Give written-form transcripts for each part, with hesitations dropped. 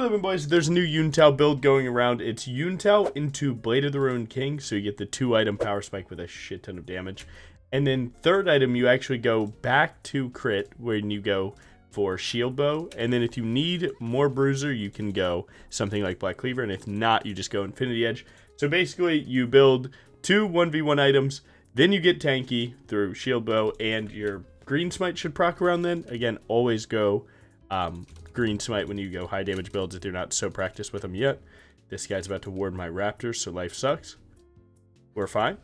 living, boys? There's a new Yun Tal build going around. It's Yun Tal into Blade of the Ruined King, so you get the 2-item power spike with a shit ton of damage. And then third item, you actually go back to crit when you go for shield bow. And then if you need more bruiser, you can go something like Black Cleaver. And if not, you just go Infinity Edge. So basically, you build 2 1v1 items, then you get tanky through shield bow, and your green smite should proc around then. Again, always go green smite when you go high damage builds if you're not so practiced with them yet. This guy's about to ward my raptors, so life sucks. We're fine.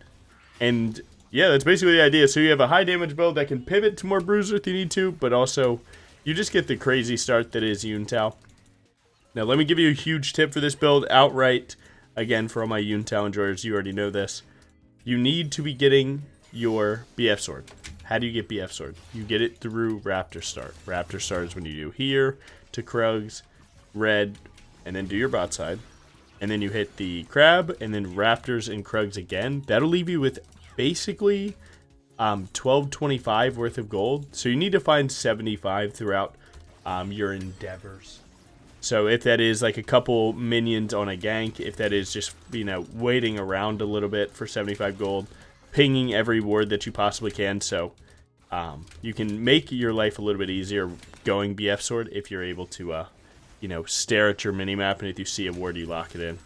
And yeah, that's basically the idea. So you have a high damage build that can pivot to more bruiser if you need to, but also you just get the crazy start that is Yun Tal. Now let me give you a huge tip for this build outright. Again, for all my Yun Tal enjoyers, you already know this. You need to be getting your BF sword. How do you get BF sword? You get it through Raptor Start. Raptor Start is when you do here to Krugs, red, and then do your bot side. And then you hit the crab, and then Raptors and Krugs again. That'll leave you with basically 1225 worth of gold. So you need to find 75 throughout your endeavors. So if that is like a couple minions on a gank, if that is just, you know, waiting around a little bit for 75 gold, pinging every ward that you possibly can. So you can make your life a little bit easier going BF sword if you're able to, you know, stare at your minimap, and if you see a ward, you lock it in.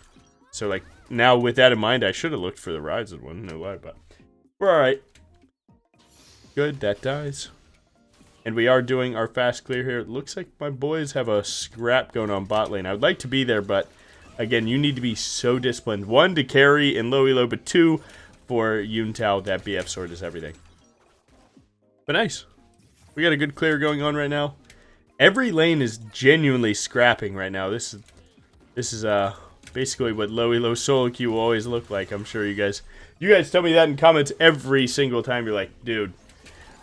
So like now with that in mind, I should have looked for the Ryzen one, no lie, but we're all right. Good, that dies. And we are doing our fast clear here. It looks like my boys have a scrap going on bot lane. I would like to be there, but again, you need to be so disciplined. 1, to carry in low elo, but 2, for Yun Tal, that BF sword is everything. But nice. We got a good clear going on right now. Every lane is genuinely scrapping right now. This is basically what low elo solo queue will always look like. I'm sure you guys tell me that in comments every single time. You're like, dude,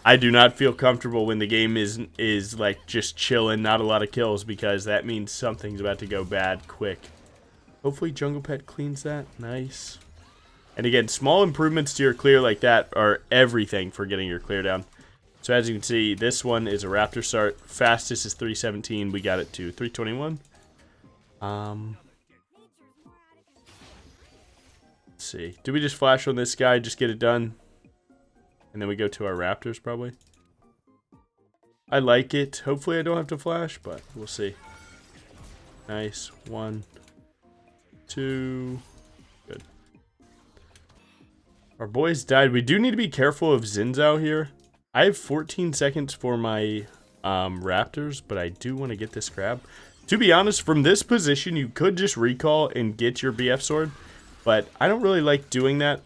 I do not feel comfortable when the game is like just chilling, not a lot of kills, because that means something's about to go bad quick. Hopefully Jungle Pet cleans that. Nice. And again, small improvements to your clear like that are everything for getting your clear down. So as you can see, this one is a Raptor start. Fastest is 317. We got it to 321. Let's see. Do we just flash on this guy, just get it done? And then we go to our Raptors, probably. I like it. Hopefully I don't have to flash, but we'll see. Nice. 1, 2. Good. Our boys died. We do need to be careful of Zinzao here. I have 14 seconds for my Raptors, but I do want to get this crab. To be honest, from this position, you could just recall and get your BF sword, but I don't really like doing that.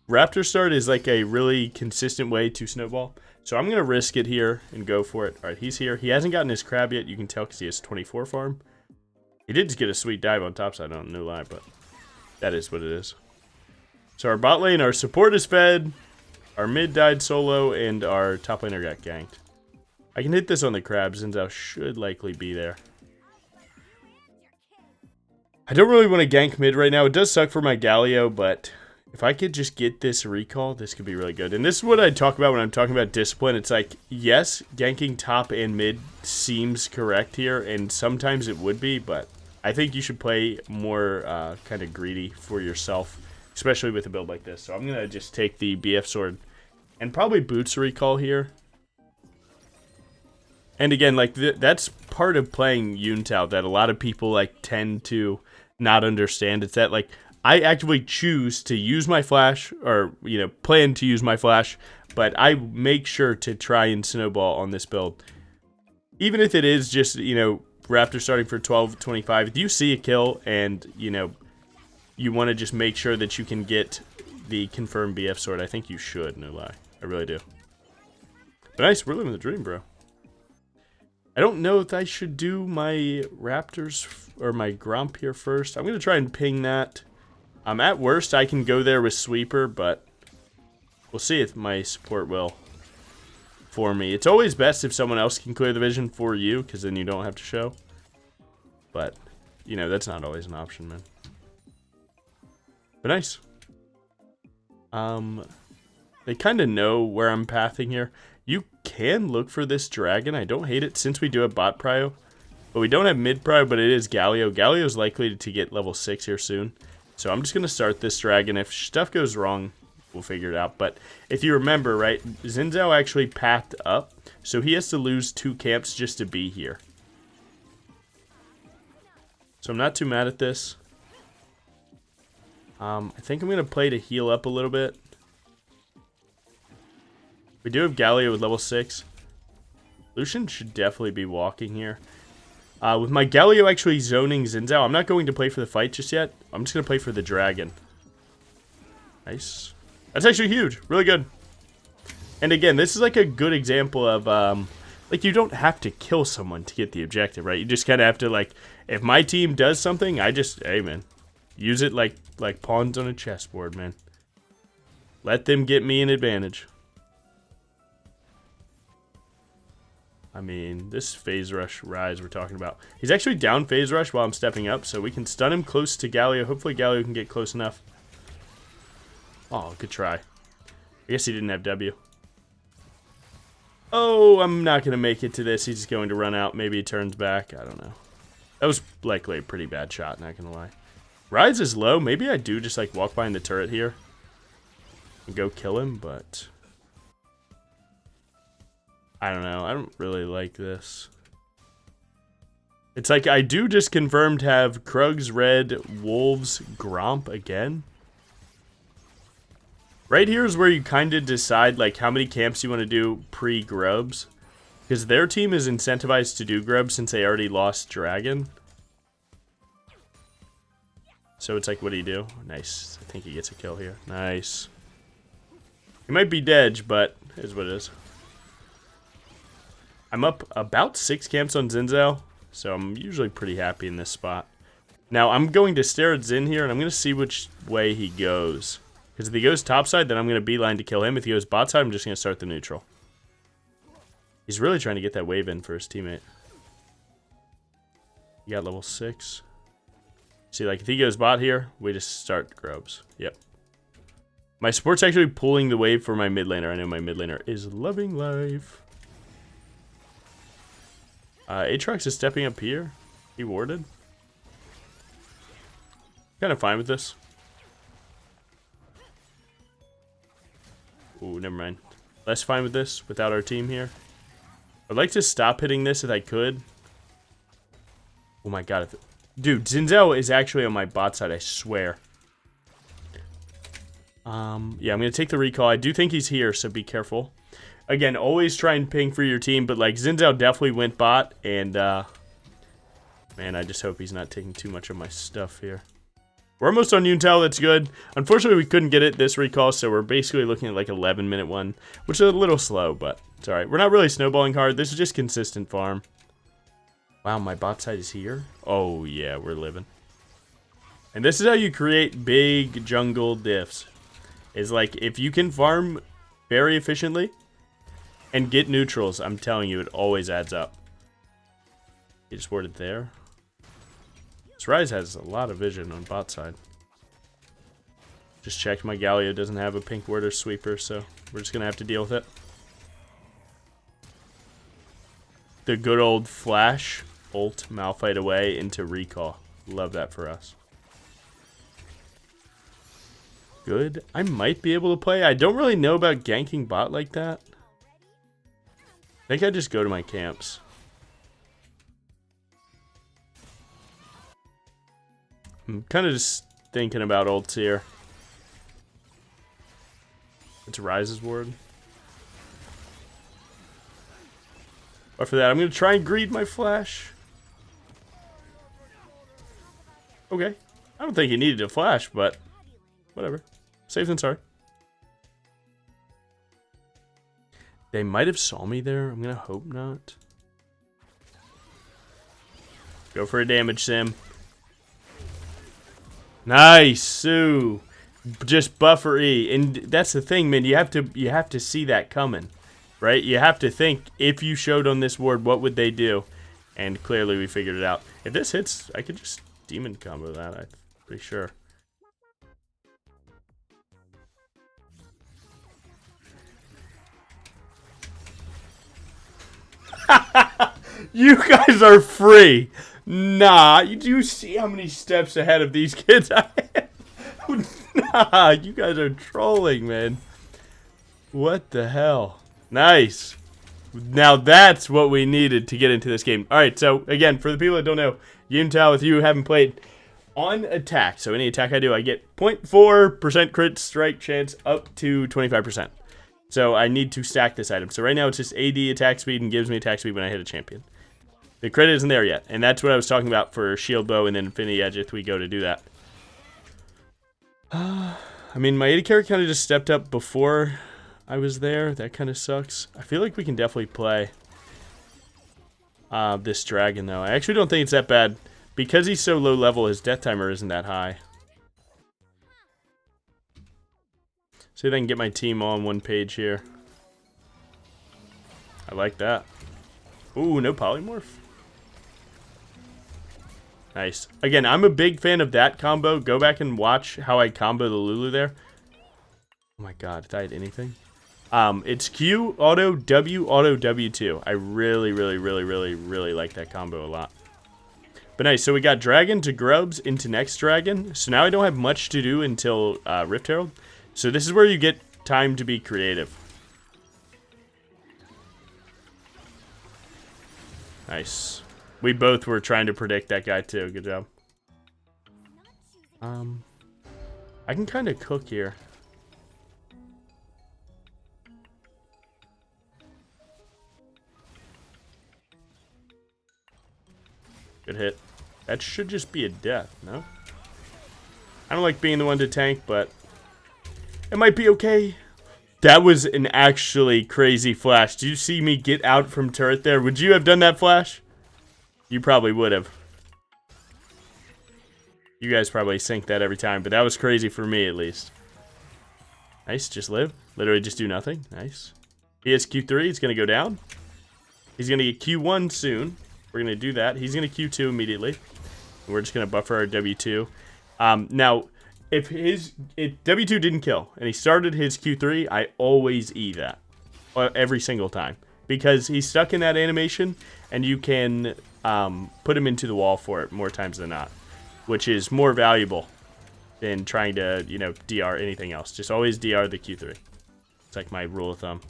Raptor start is like a really consistent way to snowball. So I'm going to risk it here and go for it. All right, he's here. He hasn't gotten his crab yet. You can tell because he has 24 farm. He did just get a sweet dive on top side, I don't know lie, but that is what it is. So our bot lane, our support is fed. Our mid died solo, and our top laner got ganked. I can hit this on the crab. Zinzao should likely be there. I don't really want to gank mid right now. It does suck for my Galio, but if I could just get this recall, this could be really good. And this is what I talk about when I'm talking about discipline. It's like, yes, ganking top and mid seems correct here, and sometimes it would be, but I think you should play more kind of greedy for yourself, especially with a build like this. So I'm going to just take the BF sword and probably boots recall here. And again, like that's part of playing Yun Tal that a lot of people like tend to not understand. It's that like I actively choose to use my flash, or you know, plan to use my flash, but I make sure to try and snowball on this build. Even if it is just, you know, Raptor starting for 1225, if you see a kill and, you know, you want to just make sure that you can get the confirmed BF sword, I think you should, no lie. I really do. But nice, we're living the dream, bro. I don't know if I should do my Raptors or my Gromp here first. I'm going to try and ping that. At worst, I can go there with Sweeper, but we'll see if my support will for me. It's always best if someone else can clear the vision for you, because then you don't have to show. But, you know, that's not always an option, man. But nice. They kind of know where I'm pathing here. You can look for this dragon. I don't hate it since we do have bot prio. But we don't have mid-prio, but it is Galio. Galio's likely to get level 6 here soon. So I'm just going to start this dragon. If stuff goes wrong, we'll figure it out. But if you remember, right, Xin Zhao actually pathed up. So he has to lose 2 camps just to be here. So I'm not too mad at this. I think I'm going to play to heal up a little bit. We do have Galio with level 6. Lucian should definitely be walking here. With my Galio actually zoning Xin Zhao, I'm not going to play for the fight just yet. I'm just going to play for the dragon. Nice. That's actually huge. Really good. And again, this is like a good example of, like, you don't have to kill someone to get the objective, right? You just kind of have to, like, if my team does something, I just, hey, man, use it like pawns on a chessboard, man. Let them get me an advantage. I mean, this phase rush rise we're talking about. He's actually down phase rush while I'm stepping up, so we can stun him close to Galio. Hopefully Galio can get close enough. Oh, good try. I guess he didn't have W. Oh, I'm not going to make it to this. He's just going to run out. Maybe he turns back. I don't know. That was likely a pretty bad shot, not going to lie. Rise is low. Maybe I do just like walk behind the turret here and go kill him, but I don't know. I don't really like this. It's like I do just confirmed have Krugs, Red, Wolves, Gromp again. Right here is where you kind of decide like how many camps you want to do pre-grubs. Because their team is incentivized to do grubs since they already lost Dragon. So it's like, what do you do? Nice. I think he gets a kill here. Nice. He might be dead, but it is what it is. I'm up about 6 camps on Xin Zhao, so I'm usually pretty happy in this spot. Now, I'm going to stare at Xin here, and I'm going to see which way he goes. Because if he goes topside, then I'm going to beeline to kill him. If he goes bot side, I'm just going to start the neutral. He's really trying to get that wave in for his teammate. He got level 6. See, like, if he goes bot here, we just start grubs. Yep. My support's actually pulling the wave for my mid laner. I know my mid laner is loving life. Aatrox is stepping up here. He warded. Kind of fine with this. Ooh, never mind. Less fine with this without our team here. I'd like to stop hitting this if I could. Oh my god. Dude, Xin Zhao is actually on my bot side, I swear. Yeah, I'm going to take the recall. I do think he's here, so be careful. Again, always try and ping for your team, but like Xin Zhao definitely went bot, and man, I just hope he's not taking too much of my stuff here. We're almost on Yun Tal, that's good. Unfortunately, we couldn't get it this recall, so we're basically looking at like 11-minute one, which is a little slow, but it's alright. We're not really snowballing hard, this is just consistent farm. Wow, my bot side is here? Oh yeah, we're living. And this is how you create big jungle diffs. Is like, if you can farm very efficiently and get neutrals, I'm telling you, it always adds up. He just warded there. This Rise has a lot of vision on bot side. Just checked my Galio doesn't have a pink ward or sweeper, so we're just going to have to deal with it. The good old flash, ult, Malphite away into recall. Love that for us. Good. I might be able to play. I don't really know about ganking bot like that. I think I just go to my camps. I'm kind of just thinking about ults here. It's Rise's ward. But for that, I'm going to try and greed my flash. Okay. I don't think he needed a flash, but whatever. Safe than sorry. They might have saw me there. I'm going to hope not. Go for a damage sim. Nice, Sue. Just buffer E. And that's the thing, man. You have to see that coming. Right? You have to think, if you showed on this ward, what would they do? And clearly we figured it out. If this hits, I could just demon combo that, I'm pretty sure. You guys are free. Nah, you do see how many steps ahead of these kids I am? Nah, you guys are trolling, man. What the hell? Nice. Now that's what we needed to get into this game. Alright, so again, for the people that don't know, Yun Tal, if you haven't played, on attack, so any attack I do, I get 0.4% crit strike chance up to 25%. So I need to stack this item. So right now it's just AD attack speed and gives me attack speed when I hit a champion. The crit isn't there yet, and that's what I was talking about for shield bow and then infinity edge if we go to do that. I mean, my AD carry kind of just stepped up before I was there. That kind of sucks. I feel like we can definitely play this dragon, though. I actually don't think it's that bad. Because he's so low level, his death timer isn't that high. See if I can get my team all on one page here. I like that. Ooh, no polymorph. Nice. Again, I'm a big fan of that combo. Go back and watch how I combo the Lulu there. Oh my god, did I hit anything? It's Q, auto, W, auto, W2. I really like that combo a lot. But nice, so we got Dragon to Grubs into next Dragon. So now I don't have much to do until Rift Herald. So this is where you get time to be creative. Nice. We both were trying to predict that guy too. Good job. I can kind of cook here. Good hit. That should just be a death, no? I don't like being the one to tank, but it might be okay. That was an actually crazy flash. Did you see me get out from turret there? Would you have done that flash? You probably would have. You guys probably sink that every time, but that was crazy for me at least. Nice, just live. Literally just do nothing. Nice. He has Q3, it's going to go down. He's going to get Q1 soon. We're going to do that. He's going to Q2 immediately. We're just going to buffer our W2. Now, if W2 didn't kill and he started his Q3, I always E that. Every single time. Because he's stuck in that animation and you can put him into the wall for it more times than not. Which is more valuable than trying to, you know, DR anything else. Just always DR the Q3. It's like my rule of thumb.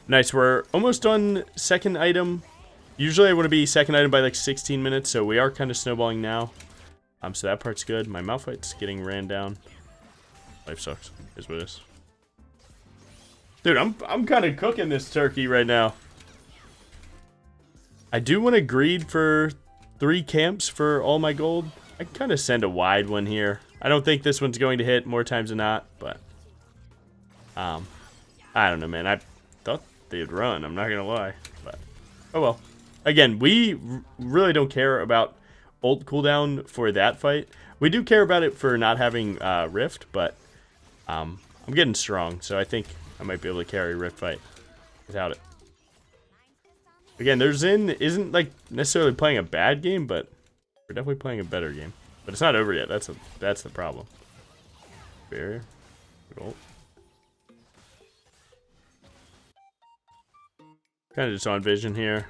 Nice, we're almost on second item. Usually I want to be second item by like 16 minutes, so we are kind of snowballing now. So that part's good. My Malphite's getting ran down. Life sucks, is what it is. Dude, I'm kind of cooking this turkey right now. I do want to greed for 3 camps for all my gold. I can kind of send a wide one here. I don't think this one's going to hit more times than not, but I don't know, man. I thought they'd run, I'm not gonna lie, but oh well. Again, we really don't care about ult cooldown for that fight. We do care about it for not having Rift, but I'm getting strong, so I think I might be able to carry Rift fight without it. Again, their Xin isn't like necessarily playing a bad game, but we're definitely playing a better game. But it's not over yet. That's the problem. Barrier. Ult. Kind of just on vision here.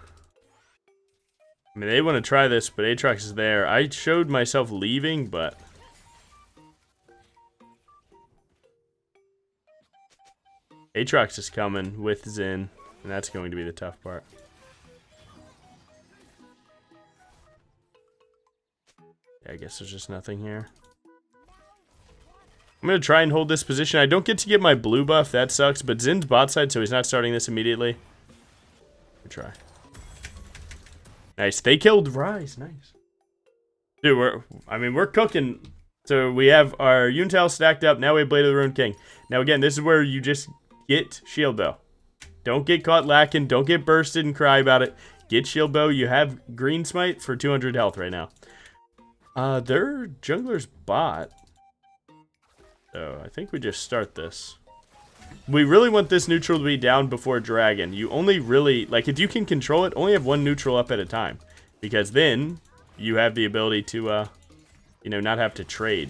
I mean, they want to try this, but Aatrox is there. I showed myself leaving, but Aatrox is coming with Xin, and that's going to be the tough part. Yeah, I guess there's just nothing here. I'm going to try and hold this position. I don't get to get my blue buff. That sucks, but Zin's bot side, so he's not starting this immediately. Good try. Nice. They killed Rise. Nice. Dude, we're cooking. So we have our Yun Tal stacked up. Now we have Blade of the Ruined King. Now again, this is where you just get shield bow. Don't get caught lacking. Don't get bursted and cry about it. Get shield bow. You have green smite for 200 health right now. Their jungler's bot. So I think we just start this. We really want this neutral to be down before dragon. You only really, like, if you can control it, only have one neutral up at a time. Because then you have the ability to, you know, not have to trade.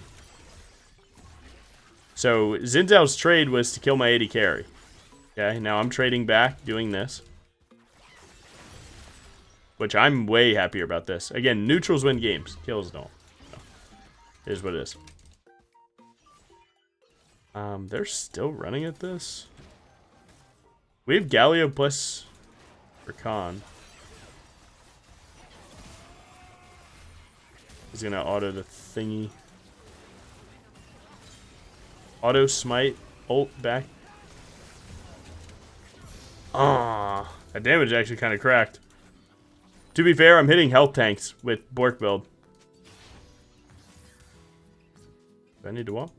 So Zinzal's trade was to kill my AD carry. Okay, now I'm trading back, doing this. which I'm way happier about this. Again, neutrals win games. Kills don't. So, it is what it is. They're still running at this. We have Galio plus Rakan. He's gonna auto the thingy. Auto smite, ult back. Ah, that damage actually kind of cracked. To be fair, I'm hitting health tanks with Bork build. Do I need to walk?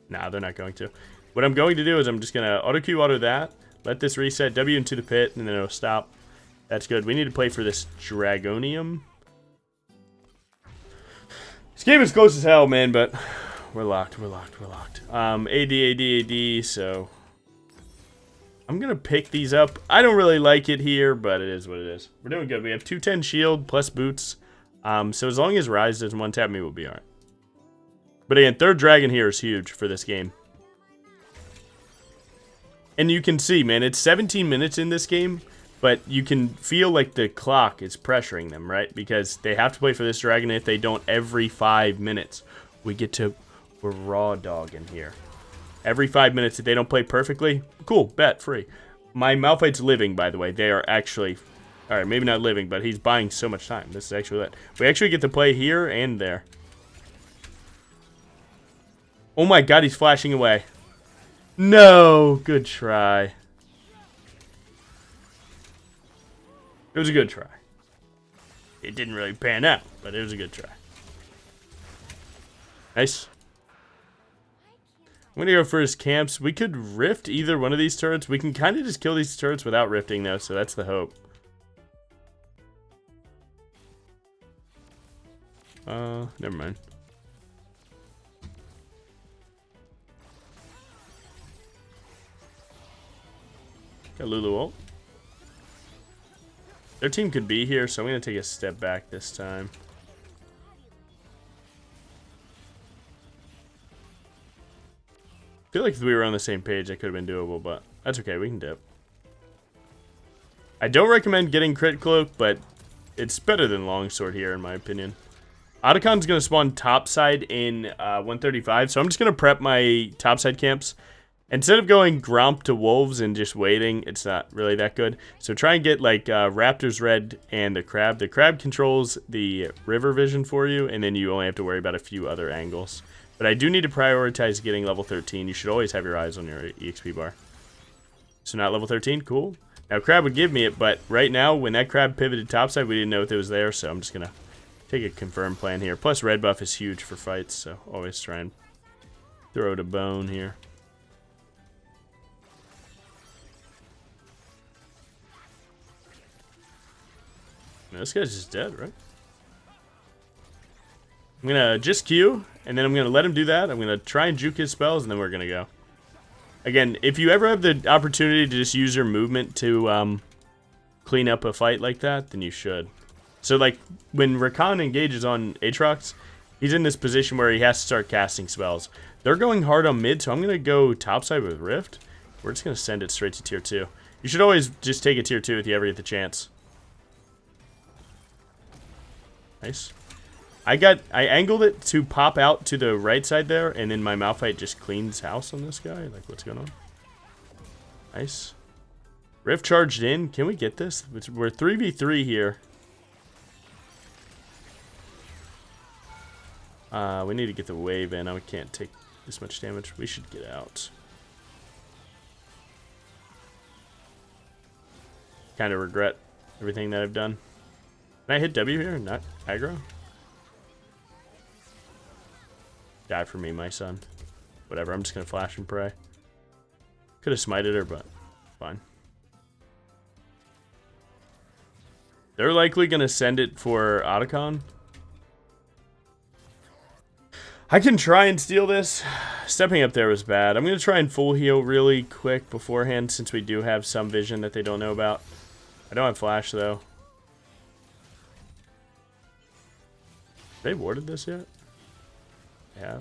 Nah, they're not going to. What I'm going to do is I'm just gonna auto Q auto that, let this reset, W into the pit, and then it'll stop. That's good. We need to play for this Dragonium. This game is close as hell, man, but we're locked, we're locked, we're locked. AD, so I'm gonna pick these up. I don't really like it here, but it is what it is. We're doing good. We have 210 shield plus boots. So as long as Rise doesn't one tap me, we'll be alright. But again, third dragon here is huge for this game. And you can see, man, it's 17 minutes in this game, but you can feel like the clock is pressuring them, right? Because they have to play for this dragon. If they don't, every 5 minutes, we're raw dogging here. Every 5 minutes, if they don't play perfectly, cool, bet, free. My Malphite's living, by the way. They are actually, all right, maybe not living, but he's buying so much time. This is actually it. We actually get to play here and there. Oh my god, he's flashing away. No, good try. It was a good try. It didn't really pan out, but it was a good try. Nice. I'm gonna go for his camps. We could rift either one of these turrets. We can kind of just kill these turrets without rifting though, so that's the hope. Never mind. Got Lulu ult. Their team could be here, so I'm going to take a step back this time. I feel like if we were on the same page, that could have been doable, but that's okay. We can dip. I don't recommend getting Crit Cloak, but it's better than Longsword here, in my opinion. Otacon's going to spawn topside in 135, so I'm just going to prep my topside camps. Instead of going Gromp to Wolves and just waiting, it's not really that good. So try and get like Raptor's Red and the Crab. The Crab controls the river vision for you, and then you only have to worry about a few other angles. But I do need to prioritize getting level 13. You should always have your eyes on your EXP bar. So not level 13, cool. Now Crab would give me it, but right now when that Crab pivoted topside, we didn't know if it was there, so I'm just going to take a confirmed plan here. Plus red buff is huge for fights, so always try and throw it a bone here. This guy's just dead, right? I'm gonna just Q, and then I'm gonna let him do that. I'm gonna try and juke his spells, and then we're gonna go. Again, if you ever have the opportunity to just use your movement to clean up a fight like that, then you should. So, like, when Rakan engages on Aatrox, he's in this position where he has to start casting spells. They're going hard on mid, so I'm gonna go topside with Rift. We're just gonna send it straight to tier 2. You should always just take a tier 2 if you ever get the chance. Nice. I angled it to pop out to the right side there, and then my Malphite just cleans house on this guy. Like, what's going on? Nice. Rift charged in. Can we get this? We're 3v3 here. We need to get the wave in. I can't take this much damage. We should get out. Kind of regret everything that I've done. Can I hit W here and not aggro? Die for me, my son. Whatever, I'm just going to flash and pray. Could have smited her, but fine. They're likely going to send it for Otacon. I can try and steal this. Stepping up there was bad. I'm going to try and full heal really quick beforehand since we do have some vision that they don't know about. I don't have flash, though. They warded this yet? Yeah.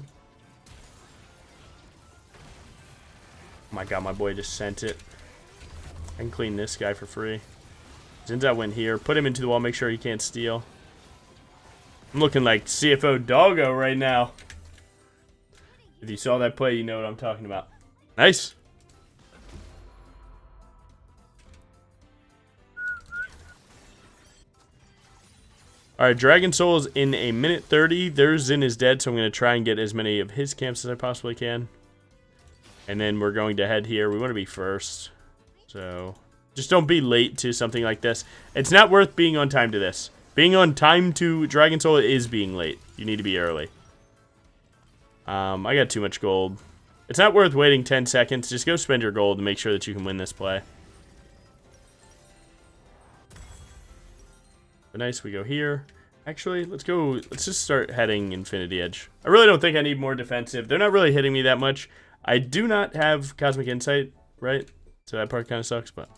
Oh my god, my boy just sent it. I can clean this guy for free. Zinzao went here. Put him into the wall. Make sure he can't steal. I'm looking like CFO Doggo right now. If you saw that play, you know what I'm talking about. Nice. Alright, Dragon Soul is in a minute 30. Their Zin is dead, so I'm going to try and get as many of his camps as I possibly can. And then we're going to head here. We want to be first. So, just don't be late to something like this. It's not worth being on time to this. Being on time to Dragon Soul is being late. You need to be early. I got too much gold. It's not worth waiting 10 seconds. Just go spend your gold to make sure that you can win this play. But nice, we go here. Actually, let's just start heading Infinity Edge. I really don't think I need more defensive. They're not really hitting me that much. I do not have Cosmic Insight, right? So that part kind of sucks, but...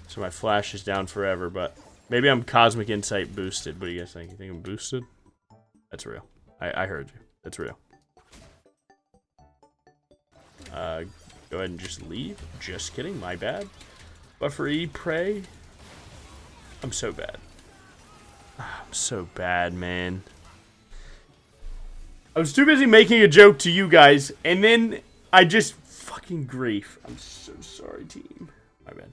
So my flash is down forever, but... Maybe I'm Cosmic Insight boosted. What do you guys think? You think I'm boosted? That's real. I heard you. That's real. Go ahead and just leave. Just kidding. My bad. Buffer E, pray. I'm so bad. I'm so bad, man. I was too busy making a joke to you guys, and then I just fucking grief. I'm so sorry, team. My bad.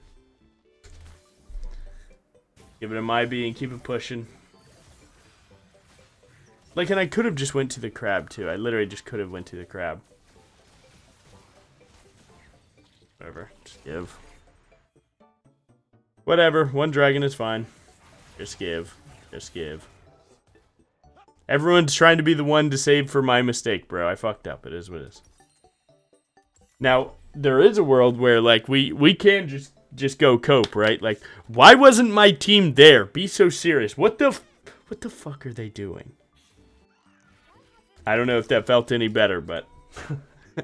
Give it a MyB and keep it pushing. Like, and I could have just went to the crab, too. I literally just could have went to the crab. Whatever. Just give. Whatever. One dragon is fine. Just give. Just give. Everyone's trying to be the one to save for my mistake, bro. I fucked up. It is what it is. Now, there is a world where, like, we can just go cope, right? Like, why wasn't my team there? Be so serious. What the fuck are they doing? I don't know if that felt any better, but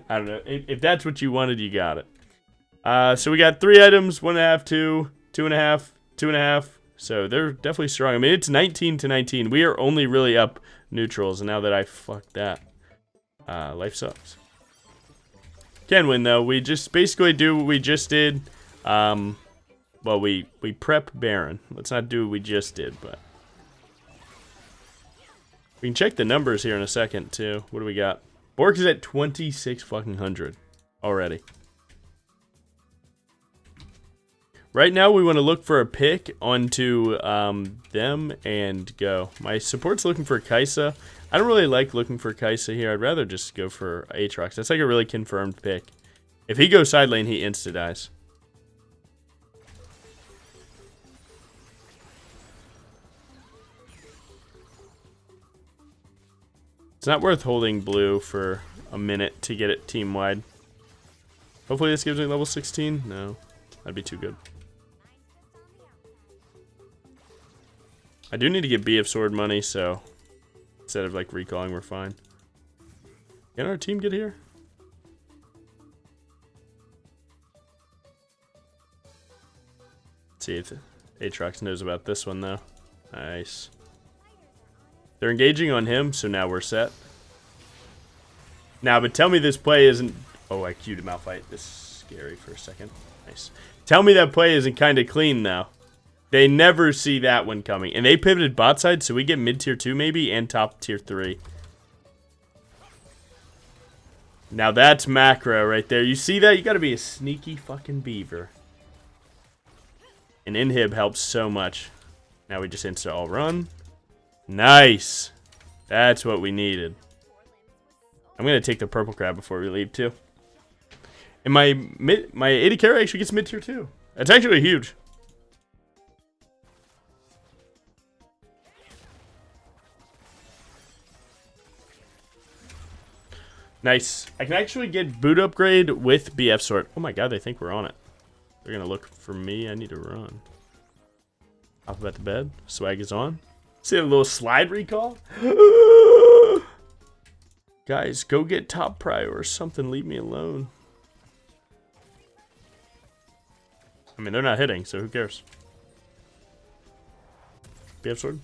I don't know. If that's what you wanted, you got it. So we got 3 items, 1.5, 2, 2.5, 2.5. So they're definitely strong. I mean, it's 19 to 19. We are only really up neutrals, and now that I fucked that, life sucks. Can win though. We just basically do what we just did. Well, we prep Baron. Let's not do what we just did, but we can check the numbers here in a second too. What do we got? Bork is at 26 fucking hundred already. Right now, we want to look for a pick onto them and go. My support's looking for Kaisa. I don't really like looking for Kaisa here. I'd rather just go for Aatrox. That's like a really confirmed pick. If he goes side lane, he insta-dies. It's not worth holding blue for a minute to get it team-wide. Hopefully this gives me level 16. No, that'd be too good. I do need to get BF sword money, so instead of like recalling, we're fine. Can our team get here? Let's see if Aatrox knows about this one though. Nice. They're engaging on him, so now we're set. Now, but tell me this play isn't... Oh, I queued him out fight. This is scary for a second. Nice. Tell me that play isn't kind of clean though. They never see that one coming. And they pivoted bot side, so we get mid tier 2 maybe and top tier 3. Now that's macro right there. You see that? You gotta be a sneaky fucking beaver. And inhib helps so much. Now we just insta all run. Nice. That's what we needed. I'm gonna take the purple crab before we leave too. And my AD carry actually gets mid tier 2. That's actually huge. Nice. I can actually get boot upgrade with BF sword. Oh my god, they think we're on it. They're gonna look for me. I need to run. Up at the bed. Swag is on. See a little slide recall? Guys, go get top prio or something. Leave me alone. I mean, they're not hitting, so who cares? BF sword.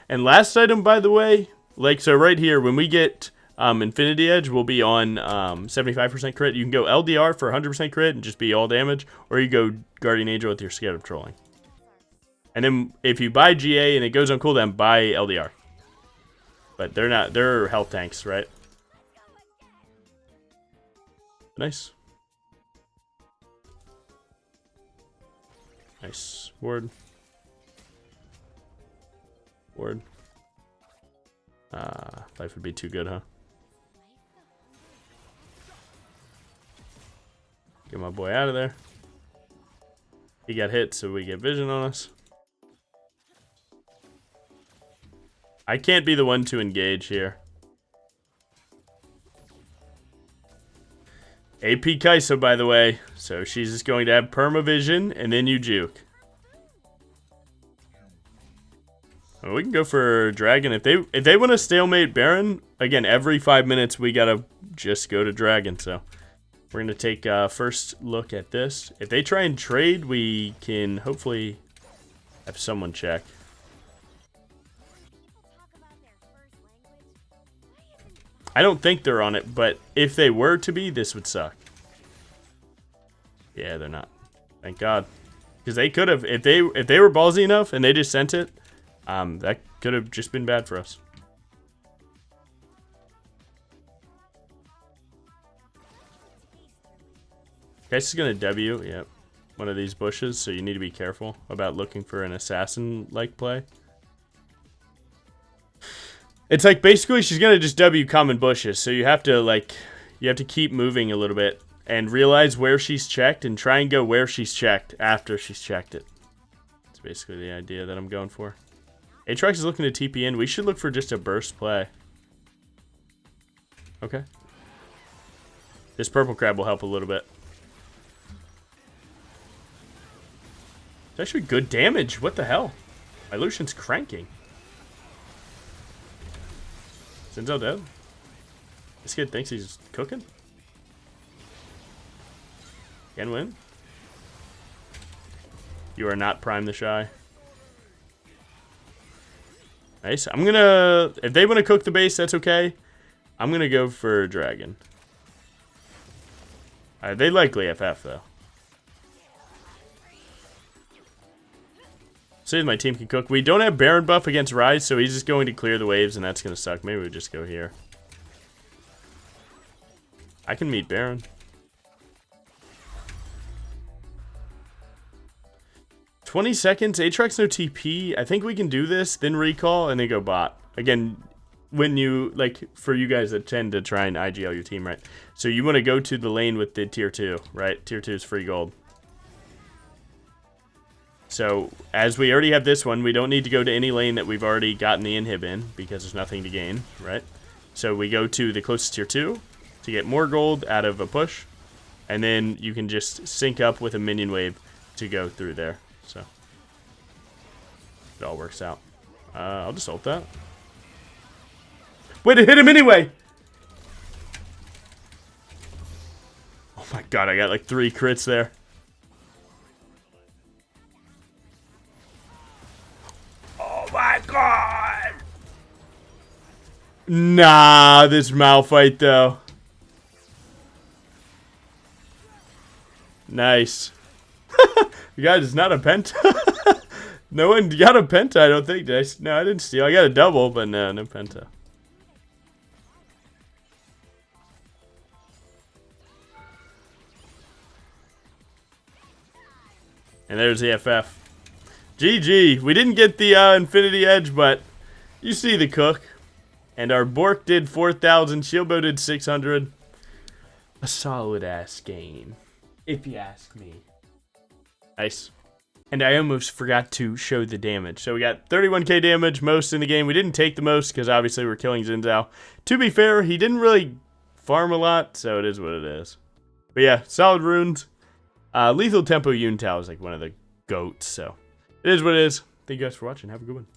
And last item, by the way, like, so right here, when we get Infinity Edge will be on 75% crit. You can go LDR for 100% crit and just be all damage, or you go Guardian Angel with your Scared of Trolling. And then if you buy GA and it goes on cooldown, buy LDR. But they're health tanks, right? Nice. Nice. Ward. Ward. Life would be too good, huh? Get my boy out of there. He got hit, so we get vision on us. I can't be the one to engage here. AP Kai'Sa, by the way. So she's just going to have permavision, and then you juke. Well, we can go for Dragon. If they want to stalemate Baron, again, every 5 minutes we gotta just go to Dragon. So we're gonna take first look at this. If they try and trade, we can hopefully have someone check. I don't think they're on it, but if they were to be, this would suck. Yeah, they're not. Thank God, because they could have. If they were ballsy enough and they just sent it, that could have just been bad for us. Guys is gonna W. Yep, one of these bushes. So you need to be careful about looking for an assassin-like play. It's like basically she's gonna just W common bushes, so you have to keep moving a little bit and realize where she's checked and try and go where she's checked after she's checked it. That's basically the idea that I'm going for. Aatrox is looking to TP in. We should look for just a burst play. Okay. This purple crab will help a little bit. It's actually good damage. What the hell? My Lucian's cranking. Sinzo dead? This kid thinks he's cooking? Can win? You are not Prime the Shy. Nice. I'm gonna... If they want to cook the base, that's okay. I'm gonna go for Dragon. They likely FF, though. See if my team can cook. We don't have Baron buff against Rise, so he's just going to clear the waves, and that's going to suck. Maybe we just go here. I can meet Baron. 20 seconds. Aatrox no TP. I think we can do this, then recall, and then go bot. Again, when you, like, for you guys that tend to try and IGL your team, right? So you want to go to the lane with the tier 2, right? Tier 2 is free gold. So, as we already have this one, we don't need to go to any lane that we've already gotten the inhib in, because there's nothing to gain, right? So we go to the closest tier 2 to get more gold out of a push, and then you can just sync up with a minion wave to go through there. So, it all works out. I'll just ult that. Wait, it hit him anyway! Oh my god, I got like 3 crits there. My god! Nah, this Malphite though. Nice. You guys, it's not a penta. No one got a penta, I don't think. Did I? No, I didn't steal. I got a double, but no, no penta. And there's the FF. GG. We didn't get the Infinity Edge, but you see the cook. And our Bork did 4,000. Shieldbow did 600. A solid-ass game, if you ask me. Nice. And I almost forgot to show the damage. So we got 31k damage, most in the game. We didn't take the most because obviously we're killing Xin. To be fair, he didn't really farm a lot, so it is what it is. But yeah, solid runes. Lethal Tempo Yun Tal is like one of the GOATs, so... It is what it is. Thank you guys for watching. Have a good one.